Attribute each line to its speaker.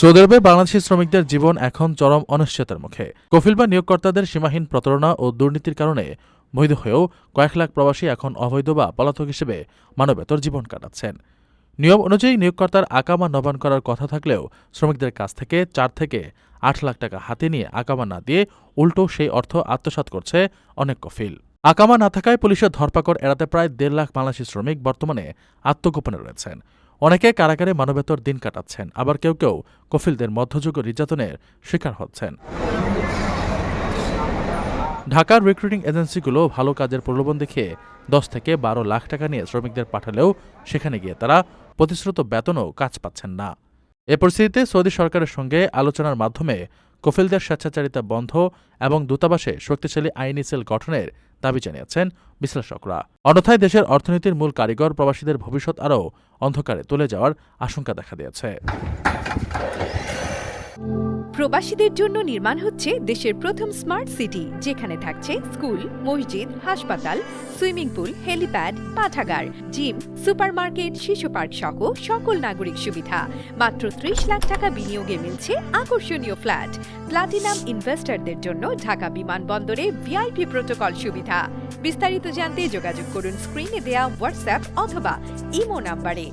Speaker 1: Saudi আরবে বাংলাদেশি শ্রমিকদের জীবন এখন চরম অনিশ্চয়তার মুখে। কফিল বা নিয়োগকর্তাদের সীমাহীন প্রতারণা ও দুর্নীতির কারণে বৈধ হয়েও কয়েক লাখ প্রবাসী এখন অবৈধ বা পলাতক হিসেবে মানবেতর জীবন কাটাচ্ছেন। নিয়ম অনুযায়ী নিয়োগকর্তার আকামা নবায়ন করার কথা থাকলেও শ্রমিকদের কাছ থেকে 4 থেকে 8 লাখ টাকা হাতে নিয়ে আকামা না দিয়ে উল্টো সেই অর্থ আত্মসাৎ করছে অনেক কফিল। আকামা না থাকায় পুলিশের ধরপাকড় এড়াতে প্রায় 1.5 লাখ বাংলাদেশি শ্রমিক বর্তমানে আত্মগোপনে রয়েছেন। অনেকে কারাগারে মানবেতর দিন কাটাচ্ছেন, আবার কেউ কেউ কফিলদের মধ্যযুগ নির্যাতনের শিকার হচ্ছেন। ঢাকার রিক্রুটিং এজেন্সিগুলো ভালো কাজের প্রলোভন দেখিয়ে 10 থেকে 12 লাখ টাকা নিয়ে শ্রমিকদের পাঠালেও সেখানে গিয়ে তারা প্রতিশ্রুত বেতনও কাজ পাচ্ছেন না। এ পরিস্থিতিতে সৌদি সরকারের সঙ্গে আলোচনার মাধ্যমে কফিলদের স্বেচ্ছাচারিতা বন্ধ এবং দূতাবাসে শক্তিশালী আইনি সেল গঠনের দাবি জানিয়েছেন বিশ্লেষকরা। অন্যথায় দেশের অর্থনীতির মূল কারিগর প্রবাসীদের ভবিষ্যৎ আরও অন্ধকারে তুলে যাওয়ার আশঙ্কা দেখা দিয়েছে।
Speaker 2: প্রবাসীদের জন্য নির্মাণ হচ্ছে দেশের প্রথম স্মার্ট সিটি, যেখানে থাকছে স্কুল, মসজিদ, হাসপাতাল, সুইমিং পুল, হেলিপ্যাড, পাঠাগার, জিম, সুপারমার্কেট, শিশু পার্ক সহ সকল নাগরিক সুবিধা। মাত্র 30 লাখ টাকা বিনিয়োগে মিলছে আকর্ষণীয় ফ্ল্যাট। প্লাটিনাম ইনভেস্টরদের জন্য ঢাকা বিমানবন্দরে ভিআইপি প্রোটোকল সুবিধা। বিস্তারিত জানতে যোগাযোগ করুন স্ক্রিনে দেয়া হোয়াটসঅ্যাপ অথবা ইমো নাম্বারে।